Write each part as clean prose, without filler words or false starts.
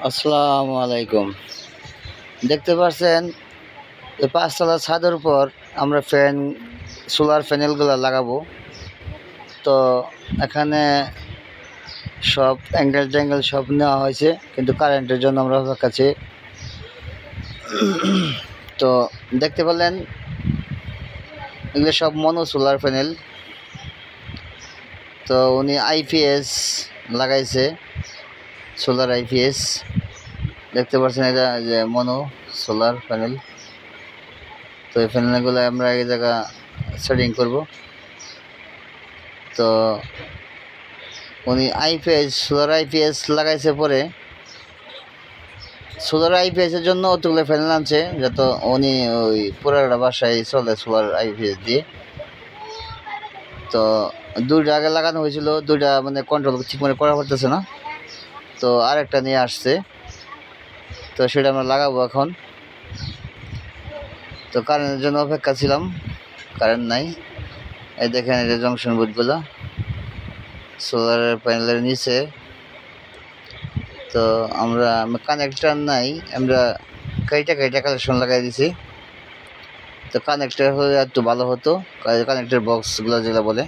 আসসালামু আলাইকুম। দেখতে পাচ্ছেন এই পাঁচতলা ছাদের উপর আমরা সোলার প্যানেলগুলো লাগাবো। তো এখানে সব অ্যাঙ্গেল ট্যাঙ্গেল সব নেওয়া হয়েছে, কিন্তু কারেন্টের জন্য আমরা অপেক্ষা। তো দেখতে পেলেন এগুলো সব মনো সোলার প্যানেল। তো উনি আইপিএস লাগাইছে, সোলার আইপিএস। দেখতে পাচ্ছেন এটা যে মনো সোলার প্যানেল। তো এই প্যানেলগুলো আমরা এই জায়গা সেটিং করব। তো উনি সোলার আইপিএস লাগাইছে পরে সোলার আইপিএসের জন্য অতগুলো প্যানেল আনছে, যাতে উনি ওই পুরাটা বাসায় চলে সোলার আইপিএস দিয়ে। তো দুইটা আগে লাগানো হয়েছিল, দুইটা মানে কন্ট্রোল ঠিক মনে করা পড়তেছে না, তো আরেকটা নিয়ে আসছে। তো সেটা আমরা লাগাবো এখন। তো কারেন্টের জন্য অপেক্ষা ছিলাম, কারেন্ট নাই। এই দেখেন এটা জংশন বোর্ডগুলো সোলারের প্যানেলের নিচে। তো আমরা কানেক্টর নাই, আমরা কাইটা কালেকশন লাগাই দিছি। তো কানেক্টর হলে একটু ভালো হতো, কানেক্টর বক্সগুলো যেগুলো বলে।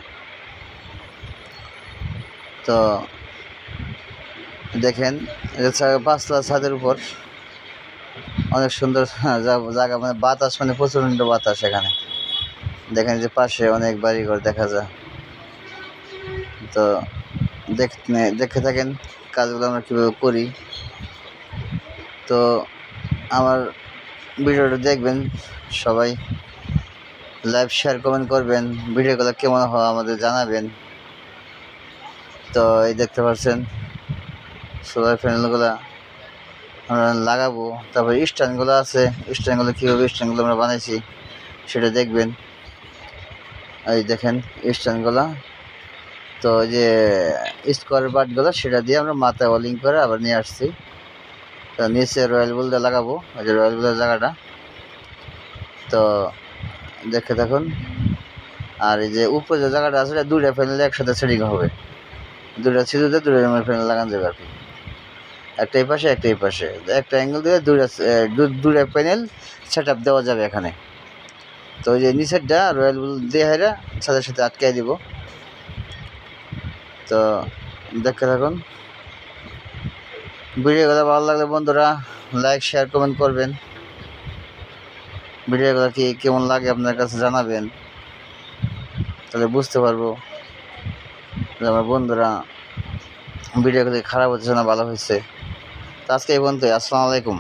তো দেখেন পাঁচতলা ছাদের উপর অনেক সুন্দর জায়গা, মানে বাতাস, মানে প্রচণ্ড বাতাস এখানে। দেখেন যে পাশে অনেক বাড়িঘর দেখা যায়। তো দেখে থাকেন কাজগুলো আমরা কীভাবে করি। তো আমার ভিডিওটা দেখবেন, সবাই লাইভ শেয়ার কমেন্ট করবেন, ভিডিওগুলো কেমন হয় আমাদের জানাবেন। তো এই দেখতে পাচ্ছেন সোলার প্যানেলগুলো আমরা লাগাবো। তারপরে স্ট্যান্ডগুলো আছে, স্ট্যান্ডগুলো কীভাবে স্ট্যান্ডগুলো আমরা বানাইছি সেটা দেখবেন। এই দেখেন স্ট্যান্ডগুলো। তো যে স্কোয়ার বাটগুলো সেটা দিয়ে আমরা মাথায় ওয়ালিং করে আবার নিয়ে আসছি। তো নিচে রয়্যাল বুলটা লাগাবো, ওই যে রয়্যাল বুলের জায়গাটা। তো দেখে থাকুন। আর এই যে উপরে যে জায়গাটা আছে, দুইটা প্যানেল একসাথে সেটিং হবে, দুইটা ছিদ্রতে দুইটা প্যানেল লাগানো যাবে আর কি। একটা এই পাশে, একটা এই পাশে, একটা অ্যাঙ্গেল দিয়ে দুইটা প্যানেল সেট আপ দেওয়া যাবে এখানে। তো ওই যে নিচেরটা রয়্যাল বুল দিয়ে হেরা সাথে সাথে আটকাই দিব। তো দেখতে থাকুন। ভিডিওগুলো ভালো লাগলে বন্ধুরা লাইক শেয়ার কমেন্ট করবেন। ভিডিওগুলো কেমন লাগে আপনার কাছে জানাবেন, তাহলে বুঝতে পারবো যে আমার বন্ধুরা ভিডিওগুলি খারাপ হচ্ছে না ভালো হয়েছে। তো আজকে এই পর্যন্তই। আসসালামু আলাইকুম।